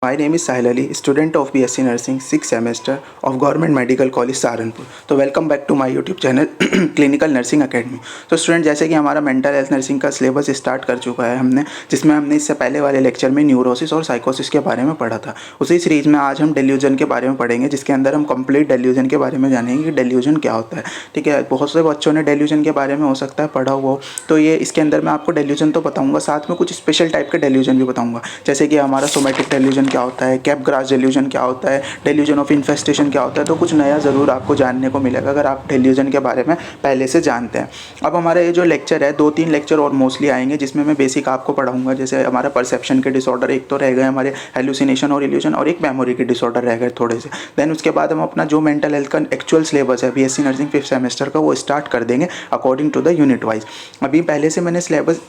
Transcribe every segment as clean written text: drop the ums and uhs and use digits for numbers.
My name is Sahil Ali, student of BSc Nursing, 6th semester of Government Medical College Saharanpur. तो welcome back to my YouTube channel clinical nursing academy. तो student, जैसे कि हमारा mental health nursing का syllabus start कर चुका है हमने, जिसमें हमने इससे पहले वाले लेक्चर में न्यूरोसिस और साइकोसिस के बारे में पढ़ा था। उसी सीरीज में आज हम डेल्यूजन के बारे में पढ़ेंगे, जिसके अंदर हम कंप्लीट डेल्यूजन के बारे में जानेंगे कि डेल्यूजन क्या होता है। ठीक है, बहुत से बच्चों ने डेल्यूजन के बारे में हो सकता है पढ़ा हुआ हो, तो ये इसके अंदर मैं आपको डेल्यूजन तो बताऊँगा, साथ में कुछ स्पेशल टाइप के डेल्यूजन भी बताऊँगा, जैसे कि हमारा सोमैटिक डेल्यूजन क्या होता है, कैप ग्रास डेल्यूजन क्या होता है, डेल्यूजन ऑफ इन्फेस्टेशन क्या होता है। तो कुछ नया ज़रूर आपको जानने को मिलेगा अगर आप डेल्यूजन के बारे में पहले से जानते हैं। अब हमारा ये जो लेक्चर है, 2-3 लेक्चर और मोस्टली आएंगे, जिसमें मैं बेसिक आपको पढ़ाऊंगा। जैसे हमारा परसेप्शन के डिसऑर्डर एक तो रह गए, हमारे हेलुसिनेशन और इल्यूजन, और एक मेमोरी के डिसऑर्डर रह गए थोड़े से। देन उसके बाद हम अपना जो मेंटल हेल्थ का एक्चुअल सिलेबस है बीएससी नर्सिंग 5th सेमेस्टर का, वो स्टार्ट कर देंगे according to the unit wise. अभी पहले से मैंने सिलेबस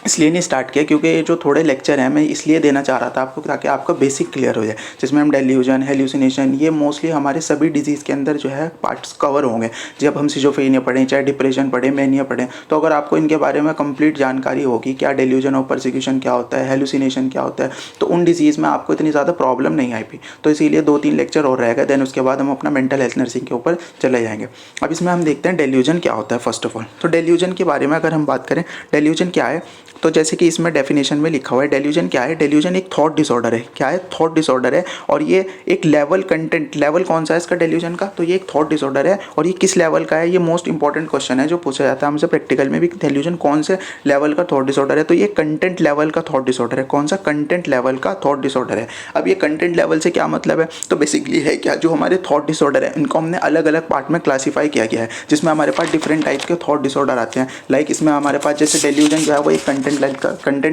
इसलिए नहीं स्टार्ट किया क्योंकि ये जो थोड़े लेक्चर हैं मैं इसलिए देना चाह रहा था आपको, ताकि आपका बेसिक क्लियर हो जाए, जिसमें हम डेल्यूजन, हेल्यूसिनेशन, ये मोस्टली हमारे सभी डिजीज़ के अंदर जो है पार्ट्स कवर होंगे। जब हम सिजोफ्रेनिया पढ़ें, चाहे डिप्रेशन पढ़ें, मैनिया पढ़ें, तो अगर आपको इनके बारे में कंप्लीट जानकारी होगी, क्या डेल्यूजन ऑफ परसिक्यूशन क्या होता है, हेल्यूसिनेशन क्या होता है, तो उन डिजीज़ में आपको इतनी ज़्यादा प्रॉब्लम नहीं आई थी। तो इसीलिए 2-3 लेक्चर और रहेगा, देन उसके बाद हम अपना मेंटल हेल्थ नर्सिंग के ऊपर चले जाएंगे। अब इसमें हम देखते हैं डेल्यूजन क्या होता है। फर्स्ट ऑफ ऑल तो डेल्यूजन के बारे में अगर हम बात करें, डेल्यूजन क्या है, तो जैसे कि इसमें डेफिनेशन में लिखा हुआ है, डेल्यूजन क्या है, डेल्यूजन एक थॉट डिसऑर्डर है। क्या है? थॉट डिसऑर्डर है। और ये एक लेवल कंटेंट, लेवल कौन सा है इसका डेल्यूजन का, तो ये एक थॉट डिसऑर्डर है। और ये किस लेवल का है, ये मोस्ट इंपॉर्टेंट क्वेश्चन है जो पूछा जाता है हमसे प्रैक्टिकल में भी, डेल्यूजन कौन से लेवल का थॉट डिसऑर्डर है। तो ये कंटेंट लेवल का थॉट डिसऑर्डर है। कौन सा? कंटेंट लेवल का थॉट डिसऑर्डर है। अब ये कंटेंट लेवल से क्या मतलब है, तो बेसिकली है क्या, जो हमारे थॉट डिसऑर्डर है इनको हमने अलग अलग पार्ट में क्लासीफाई किया गया है, जिसमें हमारे पास डिफरेंट टाइप्स के थॉट डिसऑर्डर आते हैं। लाइक इसमें हमारे पास जैसे डेल्यूजन जो है वो एक कंटेंट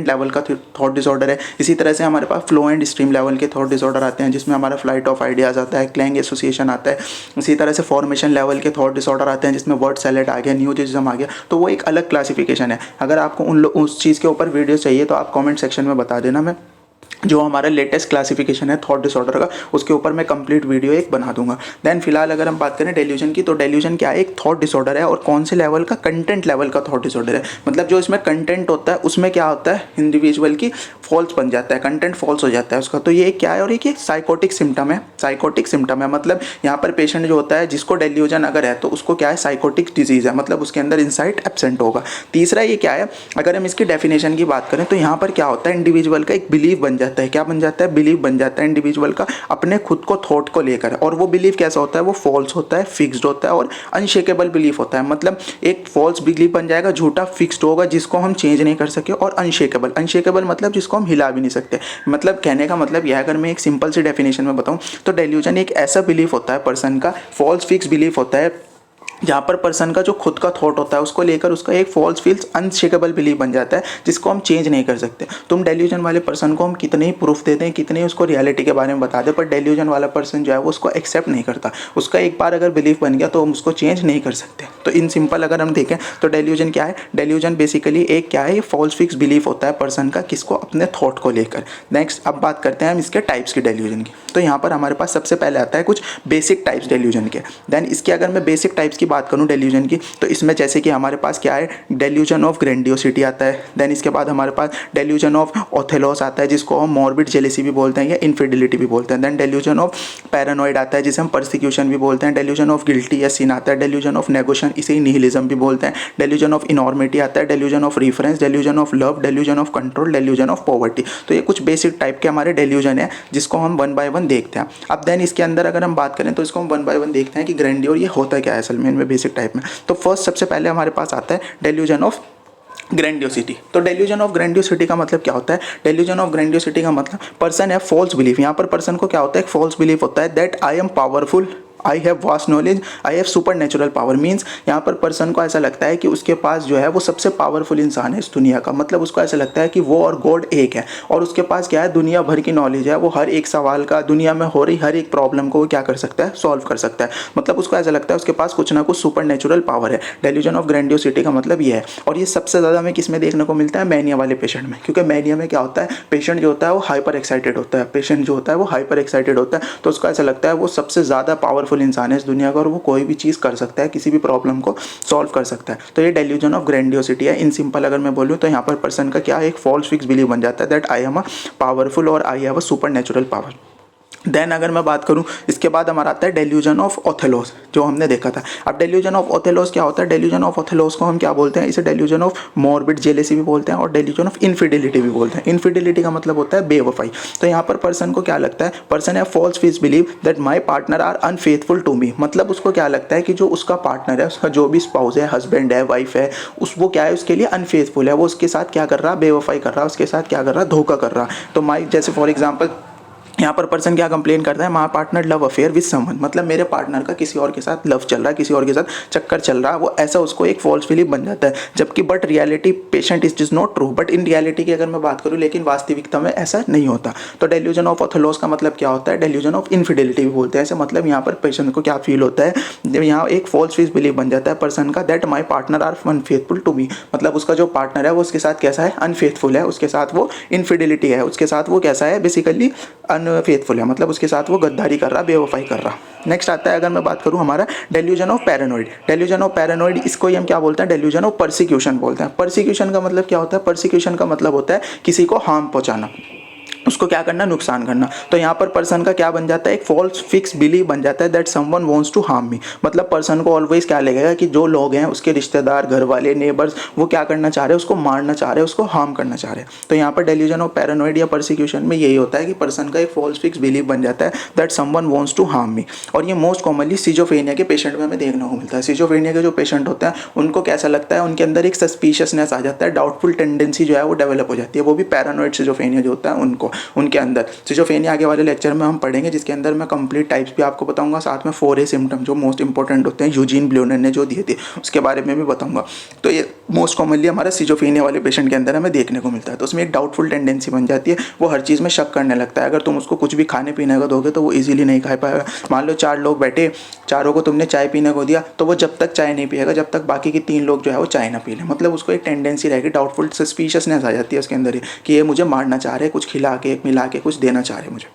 लेवल का थॉट डिसऑर्डर है। इसी तरह से हमारे पास फ्लो एंड स्ट्रीम लेवल के थॉट डिसऑर्डर आते हैं, जिसमें हमारा फ्लाइट ऑफ आइडियाज आता है, क्लैंग एसोसिएशन आता है। इसी तरह से फॉर्मेशन लेवल के थॉट डिसऑर्डर आते हैं, जिसमें वर्ड सैलेड आ गया, न्यूजिज्म आ गया। तो वो एक अलग क्लासिफिकेशन है। अगर आपको उस चीज़ के ऊपर वीडियो चाहिए तो आप कॉमेंट सेक्शन में बता देना, मैं जो हमारा लेटेस्ट क्लासिफिकेशन है थॉट डिसऑर्डर का, उसके ऊपर मैं कंप्लीट वीडियो एक बना दूंगा। देन फिलहाल अगर हम बात करें डेल्यूजन की, तो डेल्यूजन क्या है, एक थॉट डिसऑर्डर है। और कौन से लेवल का? कंटेंट लेवल का थॉट डिसऑर्डर है। मतलब जो इसमें कंटेंट होता है उसमें क्या होता है, इंडिविजुअल की फॉल्स बन जाता है, कंटेंट फॉल्स हो जाता है उसका। तो ये क्या है, और ये साइकोटिक सिम्टम है। साइकोटिक सिम्टम है मतलब यहाँ पर पेशेंट जो होता है, जिसको डेल्यूजन अगर है, तो उसको क्या है, साइकोटिक डिजीज़ है, मतलब उसके अंदर इंसाइट एब्सेंट होगा। तीसरा ये क्या है, अगर हम इसकी डेफिनेशन की बात करें, तो यहाँ पर क्या होता है, इंडिविजुअल का एक बिलीव बन जाता है। क्या बन जाता है? बिलीव बन जाता है इंडिविजुअल का अपने खुद को थॉट को लेकर। और वो बिलीव कैसा होता है, वो फॉल्स होता है, फिक्स्ड होता है और अनशेकेबल बिलीफ होता है। मतलब एक फॉल्स बिलीफ बन जाएगा, झूठा, फिक्स्ड होगा, जिसको हम चेंज नहीं कर सके, और अनशेकेबल, अनशेकेबल मतलब जिसको हम हिला भी नहीं सकते। मतलब कहने का मतलब यह है, अगर मैं एक सिंपल सी डेफिनेशन में बताऊं, तो डेल्यूजन एक ऐसा बिलीफ होता है पर्सन का, फॉल्स फिक्स बिलीफ होता है, जहाँ पर पर्सन का जो खुद का थॉट होता है उसको लेकर उसका एक फॉल्स फील्स अनशेकेबल बिलीफ बन जाता है, जिसको हम चेंज नहीं कर सकते। तुम डेल्यूजन वाले पर्सन को हम कितने ही प्रूफ देते हैं, कितने ही उसको रियलिटी के बारे में बता दें, पर डेल्यूजन वाला पर्सन जो है वो उसको एक्सेप्ट नहीं करता। उसका एक बार अगर बिलीफ बन गया तो हम उसको चेंज नहीं कर सकते। तो इन सिंपल अगर हम देखें तो डेल्यूजन क्या है, डेल्यूजन बेसिकली एक क्या है, फॉल्स फिक्स बिलीफ होता है पर्सन का, किसको? अपने थॉट को लेकर। नेक्स्ट अब बात करते हैं हम इसके टाइप्स की डेल्यूजन की। तो यहाँ पर हमारे पास सबसे पहले आता है कुछ बेसिक टाइप्स डेल्यूजन के। देन इसके अगर मैं बेसिक टाइप्स की बात करूँ डेल्यूजन की, तो इसमें जैसे कि हमारे पास क्या है, डेल्यूजन ऑफ ग्रेंडियोसिटी आता है। देन इसके बाद हमारे पास डेल्यूजन ऑफ ओथेलोस आता है, जिसको हम मॉर्बिड जेलेसी भी बोलते हैं या इनफिडिलिटी भी बोलते हैं। देन डेल्यूजन ऑफ पैरानॉइड आता है, जिसे हम परसिक्यूशन भी बोलते हैं। डेल्यूजन ऑफ गिल्टी या सिन आता है। डेल्यूजन ऑफ नेगोशिएशन, इसे निहिलिज्म भी बोलते हैं। डेल्यूजन ऑफ इनॉर्मिटी आता है। Delusion of reference, delusion of love, delusion of control, delusion of poverty. तो ये कुछ बेसिक टाइप के हमारे डेल्यूजन है, जिसको हम वन बाय वन देखते हैं। अब देन इसके अंदर अगर हम बात करें तो इसको हम वन बाय वन देखते हैं कि ग्रैंडियोर ये होता क्या है असल में इनमें बेसिक टाइप में। तो फर्स्ट सबसे पहले हमारे पास आता है डेल्यूजन ऑफ ग्रैंडियोसिटी। तो डेल्यूजन ऑफ ग्रैंडियोसिटी का मतलब क्या होता है, डेल्यूजन ऑफ ग्रैंडियोसिटी का मतलब पर्सन है फॉल्स बिलीफ। यहाँ पर पर्सन को क्या होता है, एक फॉल्स बिलीफ होता है that I M powerful, I have vast knowledge, I have super natural power. Means यहाँ पर पर्सन को ऐसा लगता है कि उसके पास जो है वो सबसे पावरफुल इंसान है इस दुनिया का। मतलब उसको ऐसा लगता है कि वो और गॉड एक है, और उसके पास क्या है, दुनिया भर की नॉलेज है। वो हर एक सवाल का, दुनिया में हो रही हर एक प्रॉब्लम को वो क्या कर सकता है, सॉल्व कर सकता है। मतलब उसको ऐसा लगता है उसके पास कुछ ना कुछ सुपर नेचुरल पावर है। डेल्यूजन ऑफ ग्रैंडियोसिटी का मतलब ये है। और ये सबसे ज़्यादा हमें किस में देखने को मिलता है, मैनिया वाले पेशेंट में। क्योंकि मैनिया में क्या होता है, पेशेंट जो होता है वो हाइपर एक्साइटेड होता है। पेशेंट जो होता है वो हाइपर एक्साइटेड होता है, तो उसको ऐसा लगता है वो सबसे ज़्यादा पावरफुल पावरफुल इंसान है इस दुनिया का और वो कोई भी चीज़ कर सकता है, किसी भी प्रॉब्लम को सॉल्व कर सकता है। तो ये डेल्यूजन ऑफ ग्रैंडियोसिटी है। इन सिंपल अगर मैं बोलूँ तो यहाँ पर पर्सन का क्या एक फॉल्स फिक्स बिलीव बन जाता है that I am a powerful और I have a super natural power. Then अगर मैं बात करूं इसके बाद हमारा आता है डेल्यूजन ऑफ ओथेलोस, जो हमने देखा था। अब डेल्यूजन ऑफ ओथेलोस क्या होता है? डेल्यूजन ऑफ ओथेलोस को हम क्या बोलते हैं? इसे डेल्यूजन ऑफ मॉर्बिड जेलेसी भी बोलते हैं और डेल्यूजन ऑफ इनफिडेलिटी भी बोलते हैं। इनफिडेलिटी का मतलब होता है बेवफाई। तो यहाँ पर पर्सन को क्या लगता है? पर्सन है false fix believe that my partner are unfaithful to me. मतलब उसको क्या लगता है कि जो उसका पार्टनर है, उसका जो भी स्पाउस है, हस्बैंड है, वाइफ है, वो क्या है, उसके लिए अनफेथफुल है। वो उसके साथ क्या कर रहा है? बेवफाई कर रहा है, उसके साथ क्या कर रहा है? धोखा कर रहा है। तो माई जैसे फॉर एग्जाम्पल यहाँ पर पर्सन क्या कंप्लेन करता है? My partner love affair with someone, मतलब मेरे पार्टनर का किसी और के साथ लव चल रहा है, किसी और के साथ चक्कर चल रहा है। वो ऐसा उसको एक फॉल्स बिलीफ बन जाता है, जबकि but reality patient is not true. But in reality की अगर मैं बात करूँ, लेकिन वास्तविकता में ऐसा नहीं होता। तो डेल्यूजन ऑफ ओथेलोस का मतलब क्या होता है? डेल्यूजन ऑफ इनफिडेलिटी भी बोलते हैं ऐसे। मतलब यहाँ पर पेशेंट को क्या फील होता है? यहाँ एक फॉल्स फिक्स बिलीफ बन जाता है पर्सन का that my partner are unfaithful to me. मतलब उसका जो पार्टनर है वो उसके साथ कैसा है? अनफेथफुल है, उसके साथ वो इनफिडेलिटी है, उसके साथ वो कैसा है? बेसिकली अनफेथफुल है, मतलब उसके साथ वो गद्दारी कर रहा, बेवफाई कर रहा। नेक्स्ट आता है अगर मैं बात करूं हमारा delusion of paranoid. Delusion of paranoid इसको ही हम क्या बोलते हैं? डेल्यूजन ऑफ परसिक्यूशन बोलते हैं। परसिक्यूशन का मतलब क्या होता है? परसिक्यूशन का मतलब होता है किसी को हार्म पहुंचाना, उसको क्या करना? नुकसान करना। तो यहाँ पर पर्सन का क्या बन जाता है? एक फॉल्स फिक्स बिलीव बन जाता है that someone wants to harm me. मतलब पर्सन को ऑलवेज क्या लगेगा कि जो लोग हैं, उसके रिश्तेदार, घर वाले, नेबर्स, वो क्या करना चाह रहे हैं? उसको मारना चाह रहे हैं, उसको हार्म करना चाह रहे हैं। तो यहाँ पर डेल्यूजन ऑफ पैरानॉइड या परसिक्यूशन में यही होता है कि पर्सन का एक फॉल्स फिक्स बिलीव बन जाता है that someone wants to harm me. और ये मोस्ट कॉमनली सिजोफ्रेनिया के पेशेंट में हमें देखने को मिलता है। सिजोफ्रेनिया के जो पेशेंट होते हैं उनको कैसा लगता है? उनके अंदर एक सस्पिशियसनेस आ जाता है, डाउटफुल टेंडेंसी जो है वो डेवलप हो जाती है। वो भी पैरानॉइड सिजोफ्रेनिया जो होता है उनको, उनके अंदर। सिजोफ्रेनिया आगे वाले लेक्चर में हम पढ़ेंगे, जिसके अंदर मैं कंप्लीट टाइप्स भी आपको बताऊंगा, साथ में 4A सिम्टम जो मोस्ट इंपॉर्टेंट होते हैं, यूजीन ब्लूनर ने जो दिए थे उसके बारे में भी बताऊंगा। तो ये मोस्ट कॉमनली हमारा सिजोफ्रेनिया वाले पेशेंट के अंदर हमें देखने को मिलता है। तो उसमें एक डाउटफुल टेंडेंसी बन जाती है, वो हर चीज़ में शक करने लगता है। अगर तुम उसको कुछ भी खाने पीने को दोगे तो वो इजीली नहीं खा पाएगा। मान लो 4 लोग बैठे, चारों को तुमने चाय पीने को दिया, तो वो जब तक चाय नहीं पिएगा जब तक बाकी के 3 लोग जो है वो चाय ना पी लें। मतलब उसको एक टेंडेंसी रहेगी, डाउटफुल सस्पिशियसनेस आ जाती है उसके अंदर ही कि ये मुझे मारना चाह रहे हैं, कुछ खिला के, मिला के कुछ देना चाह रहे हैं मुझे।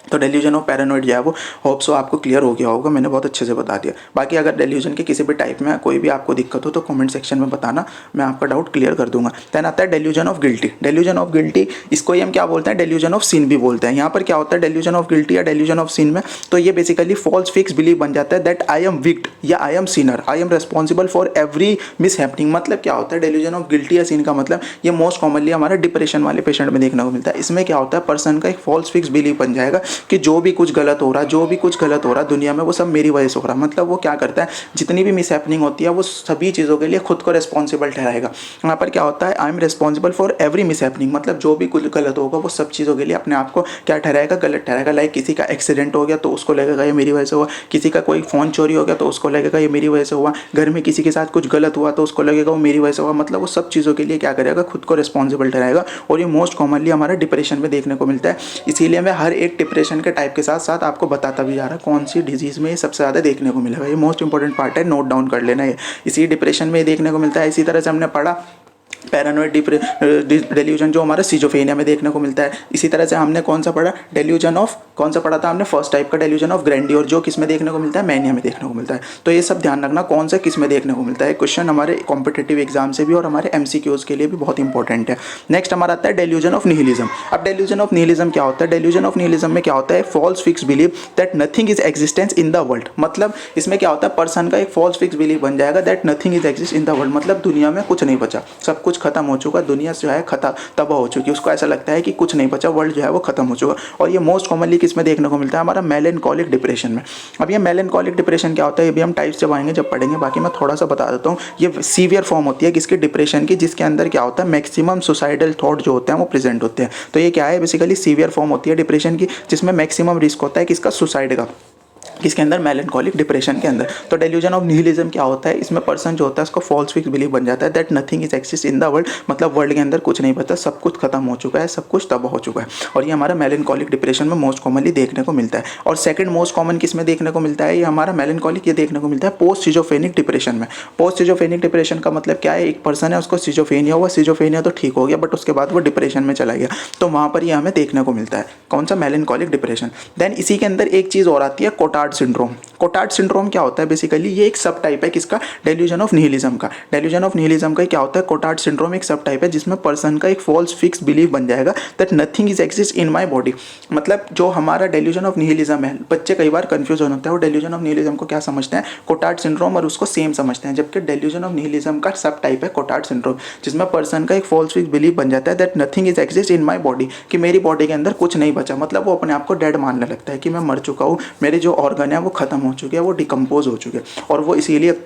तो डेल्यूजन ऑफ पैरानॉइड जो है वो होप सो आपको क्लियर हो गया होगा, मैंने बहुत अच्छे से बता दिया। बाकी अगर डेल्यूजन के किसी भी टाइप में कोई भी आपको दिक्कत हो तो कमेंट सेक्शन में बताना, मैं आपका डाउट क्लियर कर दूंगा। देन आता है delusion of guilty. Delusion of guilty इसको ही हम क्या बोलते हैं? डेल्यूजन ऑफ सिन भी बोलते हैं। यहाँ पर क्या होता है डेल्यूजन ऑफ गिल्टी या डेल्यूजन ऑफ सिन में? तो ये बेसिकली फॉल्स फिक्स बिलीव बन जाता है दैट आई एम विक्ट या I am Sinner, I am responsible for every miss happening. मतलब क्या होता है डेल्यूजन ऑफ गिल्टी या सिन का? मतलब ये मोस्ट कॉमनली हमारे डिप्रेशन वाले पेशेंट में देखने को मिलता है। इसमें क्या होता है? पर्सन का एक फॉल्स फिक्स बिलीव बन जाएगा कि जो भी कुछ गलत हो रहा, जो भी कुछ गलत हो रहा दुनिया में, वो सब मेरी वजह से हो रहा। मतलब वो क्या करता है? जितनी भी मिस हैपनिंग होती है वो सभी चीज़ों के लिए खुद को रिस्पॉन्सिबल ठहराएगा। यहाँ पर क्या होता है? I am responsible for every miss happening. मतलब जो भी कुछ गलत होगा वो सब चीज़ों के लिए अपने आप को क्या ठहराएगा? गलत ठहराएगा। लाइक किसी का एक्सीडेंट हो गया तो उसको लगेगा ये मेरी वजह से हुआ, किसी का कोई फ़ोन चोरी हो गया तो उसको लगेगा ये मेरी वजह से हुआ, घर में किसी के साथ कुछ गलत हुआ तो उसको लगेगा वो मेरी वजह से हुआ। मतलब वो सब चीज़ों के लिए क्या करेगा? खुद को रिस्पॉन्सिबल ठहराएगा। और ये मोस्ट कॉमनली हमारा डिप्रेशन में देखने को मिलता है। इसीलिए मैं हर एक डिप्रेशन के टाइप के साथ साथ आपको बताता भी जा रहा है कौन सी डिजीज़ में ये सबसे ज़्यादा देखने को मिलेगा। ये मोस्ट इंपॉर्टेंट पार्ट है, नोट डाउन कर लेना। ये इसी डिप्रेशन में देखने को मिलता है। इसी तरह से हमने पढ़ा पैरानॉइड डेल्यूजन जो हमारा सिजोफ्रेनिया में देखने को मिलता है। इसी तरह से हमने कौन सा पढ़ा? डेल्यूजन ऑफ कौन सा पढ़ा था हमने? फर्स्ट टाइप का डेल्यूजन ऑफ ग्रैंडियोर, जो किस में देखने को मिलता है? मैनिया में देखने को मिलता है। तो ये सब ध्यान रखना कौन सा किस में देखने को मिलता है। क्वेश्चन हमारे कॉम्पिटेटिव एग्जाम से भी और हमारे MCQs के लिए भी बहुत इंपॉर्टेंट है। नेक्स्ट हमारा आता है डेल्यूजन ऑफ निहिलिज्म। अब डेल्यूजन ऑफ निहिलिज्म क्या होता है? डेल्यूजन ऑफ निहिलिज्म में क्या होता है? False fix believe that nothing is existence in the world. मतलब इसमें क्या होता है? पर्सन का एक फॉल्स फिक्स बिलीव बन जाएगा that nothing is exist in the world. मतलब दुनिया में कुछ नहीं बचा, सब कुछ खत्म हो चुका, दुनिया जो है तबाह हो चुकी है। उसको ऐसा लगता है कि कुछ नहीं बचा, वर्ल्ड जो है वो खत्म हो चुका। और ये मोस्ट कॉमनली किस में देखने को मिलता है? हमारा मेलनकॉलिक डिप्रेशन में। अब ये मेलनकॉलिक डिप्रेशन क्या होता है? ये भी हम टाइप्स जब आएंगे जब पढ़ेंगे। बाकी मैं थोड़ा सा बता देता हूँ। ये सीवियर फॉर्म होती है किसकी? डिप्रेशन की, जिसके अंदर क्या होता है? मैक्सिमम सुसाइडल थॉट जो होते हैं वो प्रेजेंट होते हैं। तो ये क्या है? बेसिकली सीवियर फॉर्म होती है डिप्रेशन की, जिसमें मैक्सिमम रिस्क होता है किसका? सुसाइड का। किसके अंदर? मेलनकॉलिक डिप्रेशन के अंदर। तो डेल्यूजन ऑफ निहिलिज्म क्या होता है? इसमें पर्सन जो होता है उसको फॉल्स फिक्स बिलीव बन जाता है that nothing is exist in the world. मतलब वर्ल्ड के अंदर कुछ नहीं बचा, सब कुछ खत्म हो चुका है, सब कुछ तबाह हो चुका है। और ये हमारा मेलनकॉलिक डिप्रेशन में मोस्ट कॉमनली देखने को मिलता है। और सेकंड मोस्ट कॉमन किस में देखने को मिलता है? ये हमारा मेलनकॉलिक ये देखने को मिलता है पोस्ट सिजोफ्रेनिक डिप्रेशन में। पोस्ट सिजोफ्रेनिक डिप्रेशन का मतलब क्या है? एक पर्सन है, उसको सिजोफ्रेनिया हुआ, सिजोफ्रेनिया तो ठीक हो गया बट उसके बाद वो डिप्रेशन में चला गया, तो वहाँ पर ये हमें देखने को मिलता है। कौन सा? Melancholic depression. देन इसी के अंदर एक चीज़ और आती है, कोटार्ड कोटार्ड सिंड्रोम। कोटार्ड सिंड्रोम क्या होता है बेसिकली, ये एक सब टाइप है किसका, डेल्यूजन ऑफ निहिलिज्म का। डेल्यूजन ऑफ निहिलिज्म का क्या होता है, कोटार्ड सिंड्रोम एक सब टाइप है जिसमें पर्सन का एक फॉल्स फिक्स बिलीफ बन जाएगा that nothing is exist in my body. मतलब जो हमारा डेल्यूजन ऑफ निहिलिज्म है, बच्चे कई बार कंफ्यूज होते हैं, वो डेल्यूजन ऑफ निहिलिज्म को क्या समझते हैं, कोटार्ड सिंड्रोम, और उसको सेम समझते हैं। जबकि डेल्यूजन ऑफ निहिलिज्म का सब टाइप है कोटार्ड सिंड्रोम, जिसमें पर्सन का एक फॉल्स फिक्स बिलीफ बन जाता है that nothing is exist in my body, कि मेरी बॉडी के अंदर कुछ नहीं बचा। मतलब वो अपने आप को डेड मानने लगता है कि मैं मर चुका हूँ, मेरे जो ऑर्गन है वो खत्म हो चुके हैं, वो डिकम्पोज हो चुके हैं, और वो इसीलिए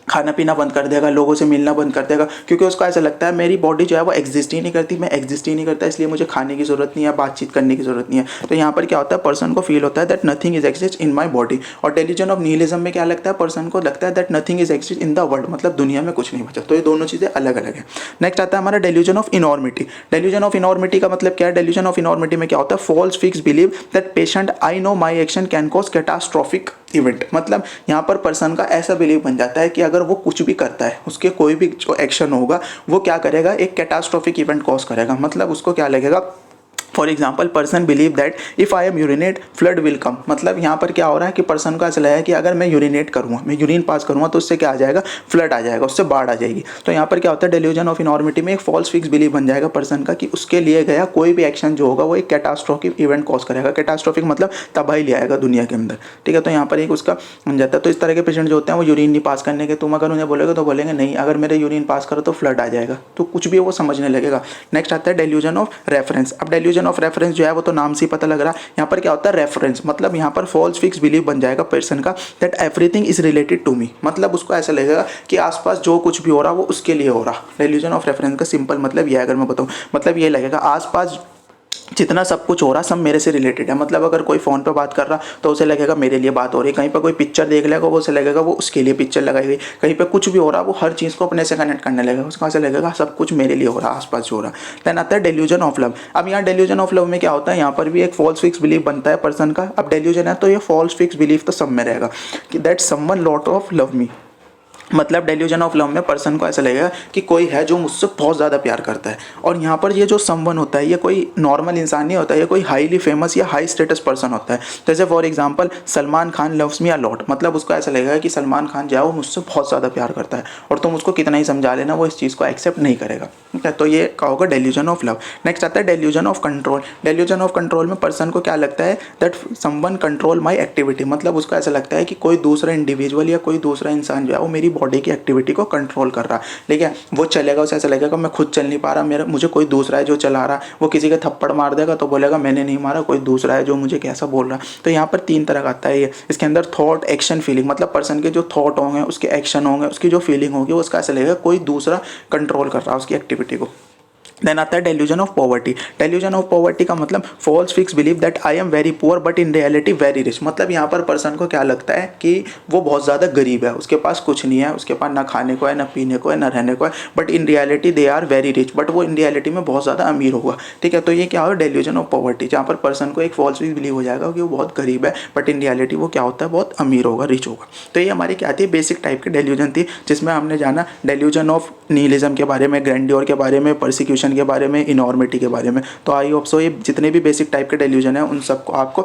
खाना पीना बंद कर देगा, लोगों से मिलना बंद कर देगा, क्योंकि उसको ऐसा लगता है मेरी बॉडी जो है वो एग्जिस्ट ही नहीं करती, मैं एग्जिस्ट ही नहीं करता, इसलिए मुझे खाने की ज़रूरत नहीं है, बातचीत करने की ज़रूरत नहीं है। तो यहाँ पर क्या होता है, पर्सन को फील होता है that nothing is exist in my body. और डेल्यूजन ऑफ निहिलिज्म में क्या लगता है, पर्सन को लगता है that nothing is exist in the world, मतलब दुनिया में कुछ नहीं बचा। तो ये दोनों चीज़ें अलग अलग है। नेक्स्ट आता है हमारा delusion of enormity. Delusion of enormity का मतलब क्या है, डेल्यूजन ऑफ इनॉर्मिटी में क्या होता है, false fix believe that patient I know my action can cause catastrophic event. मतलब यहाँ पर पर्सन का ऐसा बिलीव बन जाता है कि अगर वो कुछ भी करता है, उसके कोई भी जो एक्शन होगा वो क्या करेगा, एक कैटास्ट्रॉफिक इवेंट कॉज करेगा। मतलब उसको क्या लगेगा, for example person believe that if I am urinate flood will come. मतलब यहाँ पर क्या हो रहा है कि पर्सन को ऐसा लगा है कि अगर मैं यूरिनेट करूँगा, मैं यूरिन पास करूँगा तो उससे क्या आ जाएगा, फ्लड आ जाएगा, उससे बाढ़ आ जाएगी। तो यहाँ पर क्या होता है, डेल्यूजन ऑफ इनॉर्मिटी में एक फॉल्स फिक्स बिलीव बन जाएगा पर्सन का कि उसके लिए गया कोई भी एक्शन जो होगा वो एक कैटास्ट्रॉफिक इवेंट कॉज करेगा। कैटास्ट्रॉफिक मतलब तबाही ले आएगा दुनिया के अंदर, ठीक है। तो यहाँ पर एक उसका बन जाता है। तो इस तरह के पेशेंट जो होते हैं वो यूरिन नहीं पास करने के, तुम अगर उन्हें बोलोगे तो बोलेंगे नहीं, अगर मेरे यूरिन पास करो तो फ्लड आ जाएगा, तो कुछ भी वो समझने लगेगा। नेक्स्ट आता है डेल्यूजन ऑफ रेफरेंस। अब डेल्यूजन ऑफ रेफरेंस जो है तो नाम से ही पता लग रहा है, यहाँ पर क्या होता है, रेफरेंस। मतलब यहाँ पर फॉल्स फिक्स बिलीव बन जाएगा पर्सन का that everything is related to me. मतलब उसको ऐसा लगेगा कि आसपास जो कुछ भी हो रहा वो उसके लिए हो रहा। डेल्यूजन ऑफ रेफरेंस का सिंपल मतलब ये है, अगर मैं बताऊँ, मतलब ये लगेगा आसपास जितना सब कुछ हो रहा सब मेरे से रिलेटेड है। मतलब अगर कोई फ़ोन पे बात कर रहा तो उसे लगेगा मेरे लिए बात हो रही है, कहीं पे कोई पिक्चर देख लेगा वो उसे लगेगा वो उसके लिए पिक्चर लगाई गई, कहीं पे कुछ भी हो रहा वो हर चीज़ को अपने से कनेक्ट करने लगेगा, उसको ऐसा लगेगा सब कुछ मेरे लिए हो रहा, आसपास जो हो रहा। देन आता है डेल्यूजन ऑफ लव। अब यहाँ डेल्यूजन ऑफ लव में क्या होता है, यहाँ पर भी एक फॉल्स फिक्स बिलीफ बनता है पर्सन का। अब डेल्यूजन है तो ये फॉल्स फिक्स बिलीफ तो सब में रहेगा कि that someone lot of love me. मतलब डेल्यूजन ऑफ लव में पर्सन को ऐसा लगेगा कि कोई है जो मुझसे बहुत ज़्यादा प्यार करता है। और यहाँ पर ये जो समवन होता है ये कोई नॉर्मल इंसान नहीं होता है, ये कोई हाईली फेमस या हाई स्टेटस पर्सन होता है। जैसे for example Salman Khan loves me a lot. मतलब उसको ऐसा लगेगा कि सलमान खान जो है वो मुझसे बहुत ज़्यादा प्यार करता है, और तुम उसको कितना ही समझा लेना वो इस चीज़ को एक्सेप्ट नहीं करेगा, ठीक है। तो ये क्या होगा, डेल्यूजन ऑफ लव। नेक्स्ट आता है delusion of control. Delusion of control में पर्सन को क्या लगता है that someone control my activity. मतलब उसको ऐसा लगता है कि कोई दूसरा इंडिविजुअल या कोई दूसरा इंसान जो है वो मेरी बॉडी की एक्टिविटी को कंट्रोल कर रहा है, ठीक है। वो चलेगा, उसे ऐसा लगेगा मैं खुद चल नहीं पा रहा, मेरा मुझे कोई दूसरा है जो चला रहा। वो किसी के थप्पड़ मार देगा तो बोलेगा मैंने नहीं मारा, कोई दूसरा है जो मुझे कैसा बोल रहा है। तो यहाँ पर 3 तरह का आता है ये। इसके अंदर थॉट, एक्शन, फीलिंग। मतलब पर्सन के जो थॉट होंगे, उसके एक्शन होंगे, उसकी जो फीलिंग होगी, वो उसका ऐसा लगेगा कोई दूसरा कंट्रोल कर रहा है उसकी एक्टिविटी को। देन आता है delusion of poverty. Delusion of poverty का मतलब false fix believe that I am very poor but in reality very rich. मतलब यहाँ पर पर्सन को क्या लगता है कि वो बहुत ज़्यादा गरीब है, उसके पास कुछ नहीं है, उसके पास ना खाने को है, ना पीने को है, ना रहने को है, but in reality they are very rich. But वो इन रियलिटी में बहुत ज़्यादा अमीर होगा, ठीक है। तो ये क्या होगा, डेल्यूजन ऑफ पॉवर्टी, जहाँ पर पर्सन को एक फॉल्स फिक्स बिलीव हो जाएगा कि वो बहुत गरीब है, बट इन रियलिटी वो क्या होता है, बहुत अमीर होगा, रिच होगा। तो ये हमारी क्या थी, बेसिक टाइप की डेल्यूजन थी, जिसमें हमने जाना डेल्यूजन ऑफ निहिलिज्म के बारे में, ग्रैंडियोर के बारे में, परसिक्यूशन के बारे में, इनॉर्मिटी के बारे में। तो आई होप सो ये जितने भी बेसिक टाइप के डेल्यूजन है उन सबको आपको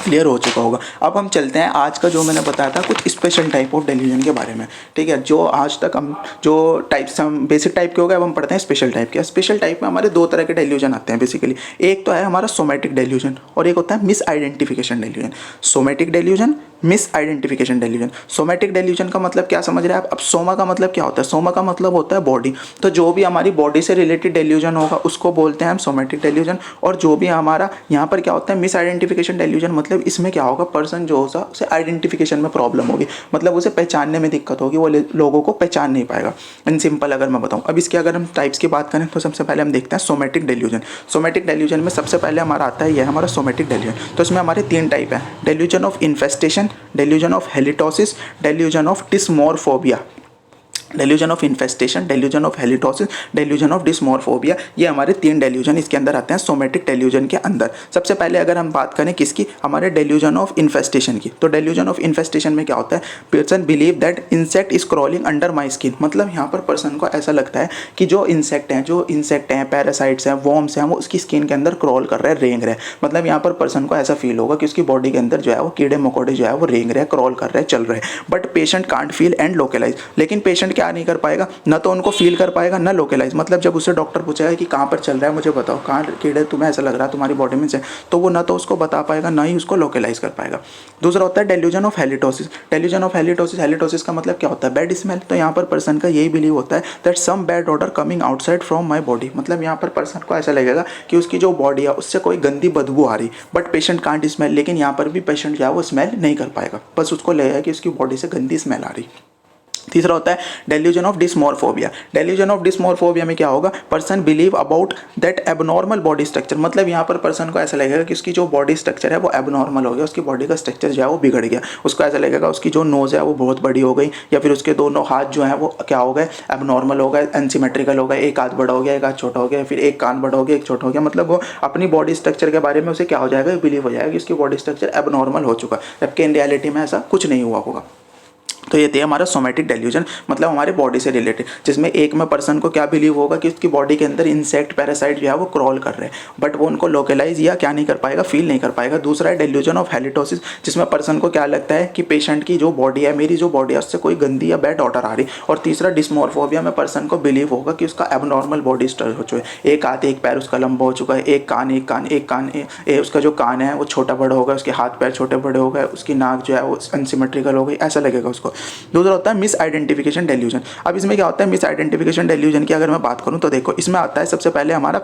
क्लियर हो चुका होगा। अब हम चलते हैं आज का जो मैंने बताया था कुछ स्पेशल टाइप ऑफ डेल्यूजन के बारे में, ठीक है। जो आज तक हम जो टाइप्स हम बेसिक टाइप के हो गए, अब हम पढ़ते हैं स्पेशल टाइप के। स्पेशल टाइप में हमारे 2 तरह के डेल्यूजन आते हैं बेसिकली। एक तो है हमारा सोमैटिक डेल्यूजन और एक होता है miss identification delusion. Somatic delusion, miss identification delusion. Somatic delusion का मतलब क्या समझ रहे हैं आप। अब सोमा का मतलब क्या होता है, सोमा का मतलब होता है बॉडी। तो जो भी हमारी बॉडी से रिलेटेड डेल्यूजन होगा उसको बोलते हैं हम सोमैटिक डेल्यूजन। और जो भी हमारा यहाँ पर क्या होता है मिस आइडेंटिफिकेशन डेल्यूजन, मतलब इसमें क्या होगा, पर्सन जो होगा उसे आइडेंटिफिकेशन में प्रॉब्लम होगी, मतलब उसे पहचानने में दिक्कत होगी, वो लोगों को पहचान नहीं पाएगा। इन सिंपल अगर मैं बताऊँ, अब इसके अगर हम टाइप्स की बात करें तो सबसे पहले हम देखते हैं सोमैटिक डेल्यूजन। सोमैटिक डेल्यूजन में सबसे पहले हमारा आता है यह हमारा सोमैटिक डेल्यूजन। तो इसमें हमारे 3 टाइप है, delusion of infestation, delusion of halitosis, delusion of dysmorphophobia. Delusion of infestation, delusion of halitosis, delusion of dysmorphophobia, ये हमारे 3 डेल्यूजन इसके अंदर आते हैं सोमेटिक डेल्यूजन के अंदर। सबसे पहले अगर हम बात करें किसकी, हमारे डेल्यूजन ऑफ इन्फेस्टेशन की, तो डेल्यूजन ऑफ इन्फेस्टेशन में क्या होता है, person believe that insect is crawling under my skin, मतलब यहाँ पर पर्सन को ऐसा लगता है कि जो इंसेक्ट हैं, पैरासाइट्स हैं, वॉर्म्स हैं, वो उसकी स्किन के अंदर क्रॉल कर रहे हैं, रेंग रहे हैं। मतलब यहाँ पर पर्सन को ऐसा फील होगा कि उसकी बॉडी के अंदर जो है वो कीड़े मकोड़े जो है वो रेंग रहे हैं, क्रॉल कर रहे हैं, चल रहे हैं। But patient can't feel and localise, लेकिन पेशेंट क्या नहीं कर पाएगा, ना तो उनको फील कर पाएगा ना लोकलाइज। मतलब जब उससे डॉक्टर पूछेगा कि कहाँ पर चल रहा है मुझे बताओ, कहाँ कीड़े तुम्हें ऐसा लग रहा है तुम्हारी बॉडी में से, तो वो ना तो उसको बता पाएगा ना ही उसको लोकलाइज कर पाएगा। दूसरा होता है delusion of halitosis. Delusion of halitosis, halitosis का मतलब क्या होता है, बैड स्मेल। तो यहाँ पर पर्सन का यही बिलीव होता है that some bad odour coming outside from my body, मतलब यहाँ पर पर्सन को ऐसा लगेगा कि उसकी जो बॉडी है उससे कोई गंदी बदबू आ रही, बट पेशेंट कांट स्मेल, लेकिन यहाँ पर भी पेशेंट जो है वो स्मेल नहीं कर पाएगा, बस उसको लगेगा कि उसकी बॉडी से गंदी स्मेल आ रही। तीसरा होता है डेल्यूजन ऑफ डिस्मोर्फोबिया। डेल्यूजन ऑफ डिस्मोर्फोबिया में क्या होगा, person believe about that abnormal body structure, मतलब यहाँ पर पर्सन को ऐसा लगेगा कि उसकी जो बॉडी स्ट्रक्चर है वो एबनॉर्मल हो गया, उसकी बॉडी का स्ट्रक्चर जो है वो बिगड़ गया। उसको ऐसा लगेगा उसकी जो नोज़ है वो बहुत बड़ी हो गई, या फिर उसके दोनों हाथ जो है वो क्या हो गए, एबनॉर्मल हो गए, अनसिमेट्रिकल हो गए, एक हाथ बड़ा हो गया एक हाथ छोटा हो गया, फिर एक कान बड़ा हो गया एक छोटा हो गया। मतलब वो अपनी बॉडी स्ट्रक्चर के बारे में उसे क्या हो जाएगा, बिलीव हो जाएगा कि उसकी बॉडी स्ट्रक्चर एबनॉर्मल हो चुका, जबकि इन रियलिटी में ऐसा कुछ नहीं हुआ होगा। तो ये थे हमारा सोमेटिक डेल्यूजन, मतलब हमारे बॉडी से रिलेटेड, जिसमें एक में पर्सन को क्या बिलीव होगा कि उसकी बॉडी के अंदर इंसेक्ट पैरासाइट जो है वो क्रॉल कर रहे हैं, बट वो उनको लोकलाइज या क्या नहीं कर पाएगा, फील नहीं कर पाएगा। दूसरा है डेल्यूजन ऑफ हेलिटोसिस, जिसमें पर्सन को क्या लगता है कि पेशेंट की जो बॉडी है, मेरी जो बॉडी है उससे कोई गंदी या बैड ऑर्डर आ रही। और तीसरा डिस्मोर्फोबिया में पर्सन को बिलीव होगा कि उसका एबनॉर्मल बॉडी स्ट्रक्चर हो चुका है, एक हाथ एक पैर उसका लंबा हो चुका है, एक कान उसका जो कान है वो छोटा बड़ा होगा, उसके हाथ पैर छोटे बड़े हो गए, उसकी नाक जो है वो अनसिमेट्रिकल हो गई, ऐसा लगेगा उसको। दूसरा होता है मिस आइडेंटिफिकेशन डेल्यूजन। अब इसमें क्या होता है, मिस आइडेंटिफिकेशन डेल्यूजन की अगर मैं बात करूं तो देखो इसमें आता है सबसे पहले हमारा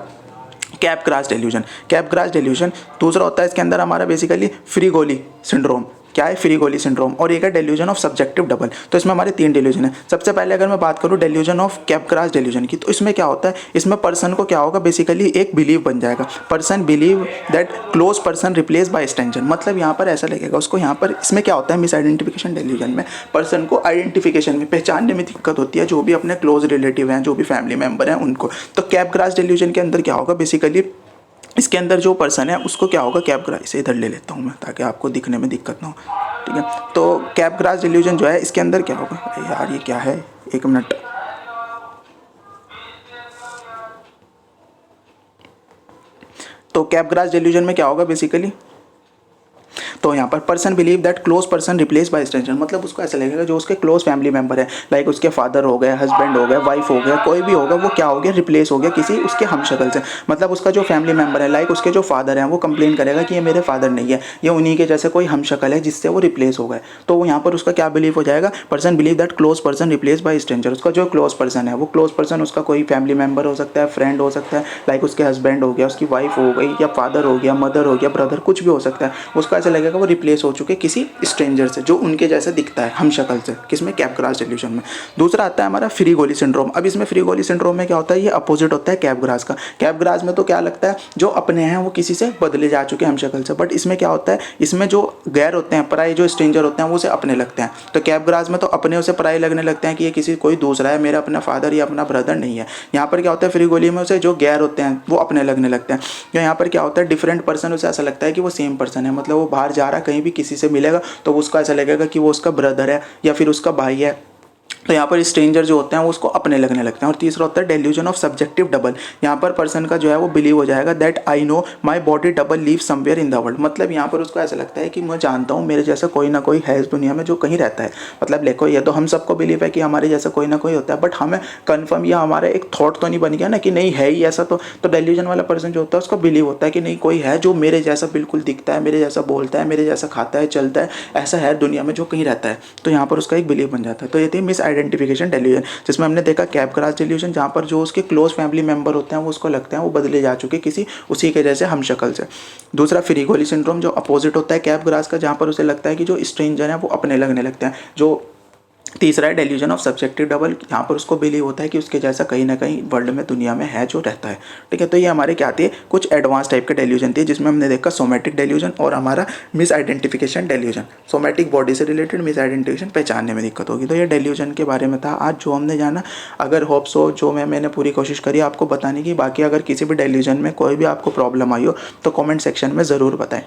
cap cross delusion, cap cross delusion. दूसरा होता है इसके अंदर हमारा बेसिकली फ्रीगोली सिंड्रोम, क्या है फ्रीगोली सिंड्रोम, और एक है डेल्यूजन ऑफ सब्जेक्टिव डबल। तो इसमें हमारे 3 डेल्यूजन है। सबसे पहले अगर मैं बात करूं delusion of cap cross delusion की, तो इसमें क्या होता है, इसमें पर्सन को क्या होगा, बेसिकली एक बिलीव बन जाएगा, person believe that close person replace by stranger. मतलब यहाँ पर ऐसा लगेगा उसको, यहाँ पर इसमें क्या होता है मिस आइडेंटिफिकेशन डेल्यूजन में पर्सन को आइडेंटिफिकेशन में पहचानने में दिक्कत होती है, जो भी अपने क्लोज रिलेटिव हैं, जो भी फैमिली मेंबर हैं उनको। तो कैप क्रास डेल्यूजन के अंदर क्या होगा, बेसिकली इसके अंदर जो पर्सन है उसको क्या होगा, कैप ग्रास, इसे इधर ले लेता हूँ मैं ताकि आपको दिखने में दिक्कत ना हो, ठीक है। तो कैप ग्रास डेल्यूजन जो है इसके अंदर क्या होगा, अरे यार ये क्या है, एक मिनट, तो कैप ग्रास डेल्यूजन में क्या होगा बेसिकली, तो यहाँ पर person believe that close person replace by stranger, मतलब उसको ऐसा लगेगा जो उसके क्लोज फैमिली मेंबर है, लाइक उसके फादर हो गए, हस्बैंड हो गए, वाइफ हो गया, कोई भी होगा, वो क्या हो गया, रिप्लेस हो गया किसी उसके हमशक्ल से। मतलब उसका जो फैमिली मेंबर है, लाइक उसके जो फादर हैं, वो कंप्लेन करेगा कि ये मेरे फादर नहीं है, ये उन्हीं के जैसे कोई हमशक्ल है जिससे वो रिप्लेस हो गए। तो यहाँ पर उसका क्या बिलीव हो जाएगा, person believe that close person replace by stranger. उसका जो क्लोज पर्सन है, वो क्लोज पर्सन उसका कोई फैमिली मेंबर हो सकता है, फ्रेंड हो सकता है, लाइक उसके हस्बैंड हो गया, उसकी वाइफ हो गई, या फादर हो गया, मदर हो गया, ब्रदर, कुछ भी हो सकता है। उसको ऐसा लगेगा वो रिप्लेस हो चुके किसी स्ट्रेंजर से जो उनके जैसे दिखता है हमशक्ल से, किसमें, कैप ग्रास डेल्यूजन में। दूसरा आता है हमारा फ्रीगोली सिंड्रोम। अब इसमें फ्रीगोली सिंड्रोम में क्या होता है, ये अपोजिट होता है कैप ग्रास का। कैप ग्रास में तो क्या लगता है जो अपने हैं वो किसी से बदले जा चुके हैं हमशक्ल से, बट इसमें क्या होता है, इसमें जो गैर होते हैं, पराये जो स्ट्रेंजर होते हैं वो उसे अपने लगते हैं। तो कैप ग्रास में तो अपने उसे पराये लगने लगते हैं कि ये किसी कोई दूसरा है, मेरा अपना फादर या अपना ब्रदर नहीं है। यहाँ पर क्या होता है, फ्रीगोली में उसे जो गैर होते हैं वो अपने लगने लगते हैं। तो यहाँ पर क्या होता है, डिफरेंट पर्सन उसे ऐसा लगता है कि वो सेम पर्सन है, मतलब वो बाहर जा रहा है कहीं भी किसी से मिलेगा तो उसको ऐसा लगेगा कि वो उसका ब्रदर है या फिर उसका भाई है। तो यहाँ पर स्ट्रेंजर जो होते हैं वो उसको अपने लगने लगते हैं। और तीसरा होता है डेल्यूजन ऑफ सब्जेक्टिव डबल। यहाँ पर पर्सन का जो है वो बिलीव हो जाएगा that I know my body double live somewhere in the world. मतलब यहाँ पर उसको ऐसा लगता है कि मैं जानता हूँ मेरे जैसा कोई ना कोई है इस दुनिया में जो कहीं रहता है। मतलब देखो ये तो हम सबको बिलीव है कि हमारे जैसा कोई ना कोई होता है, बट हमें कन्फर्म या हमारा एक थॉट तो नहीं बन गया ना कि नहीं है ही ऐसा। तो डेल्यूजन वाला पर्सन जो होता है उसको बिलीव होता है कि नहीं कोई है जो मेरे जैसा बिल्कुल दिखता है, मेरे जैसा बोलता है, मेरे जैसा खाता है, चलता है, ऐसा है दुनिया में जो कहीं रहता है। तो यहाँ पर उसका एक बिलीव बन जाता है। तो ये थी मिस आइडेंटिफिकेशन डेल्यूजन, जिसमें हमने देखा कैप ग्रास डेल्यूजन, जहाँ पर जो उसके क्लोज फैमिली मेंबर होते हैं वो उसको लगते हैं वो बदले जा चुके किसी उसी के जैसे हमशक्ल से। दूसरा फ्रीगोली सिंड्रोम जो अपोजिट होता है कैप ग्रास का, जहाँ पर उसे लगता है कि जो स्ट्रेंजर है वो अपने लगने लगते हैं, जो तीसरा है डेल्यूजन ऑफ सब्जेक्टिव डबल। यहाँ पर उसको बिलीव होता है कि उसके जैसा कहीं ना कहीं वर्ल्ड में दुनिया में है जो रहता है। ठीक है, तो ये हमारे क्या थे, कुछ एडवांस टाइप के डेल्यूजन थे, जिसमें हमने देखा सोमेटिक डेल्यूजन और हमारा miss identification delusion. Somatic body से रिलेटेड, मिस आइडेंटिफिकेशन पहचानने में दिक्कत होगी। तो ये डेल्यूजन के बारे में था आज जो हमने जाना। अगर होप सो जो मैंने पूरी कोशिश करी आपको बताने की। बाकी अगर किसी भी डेल्यूजन में कोई भी आपको प्रॉब्लम आई हो तो कॉमेंट सेक्शन में ज़रूर बताएं।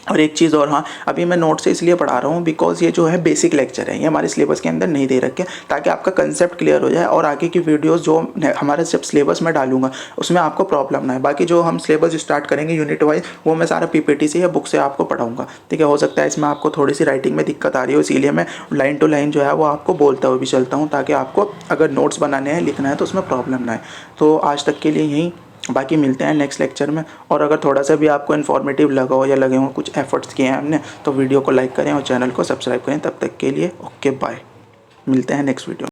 और एक चीज़ और, हाँ, अभी मैं नोट से इसलिए पढ़ा रहा हूँ बिकॉज ये जो है बेसिक लेक्चर है, ये हमारे सिलेबस के अंदर नहीं दे रखे, ताकि आपका कंसेप्ट क्लियर हो जाए और आगे की वीडियोस जो हमारे जब सिलेबस में डालूंगा उसमें आपको प्रॉब्लम ना है। बाकी जो हम सिलेबस स्टार्ट करेंगे यूनिट वाइज वो मैं सारा पीपीटी से या बुक से आपको पढ़ाऊंगा। ठीक है, हो सकता है इसमें आपको थोड़ी सी राइटिंग में दिक्कत आ रही हो, इसीलिए मैं लाइन टू लाइन जो है वो आपको बोलता हुआ भी चलता हूँ, ताकि आपको अगर नोट्स बनाने हैं, लिखना है तो उसमें प्रॉब्लम ना है। तो आज तक के लिए यहीं, बाकी मिलते हैं नेक्स्ट लेक्चर में। और अगर थोड़ा सा भी आपको इन्फॉर्मेटिव लगा हो या लगे हो कुछ एफर्ट्स किए हैं हमने, तो वीडियो को लाइक करें और चैनल को सब्सक्राइब करें। तब तक के लिए ओके बाय, मिलते हैं नेक्स्ट वीडियो में।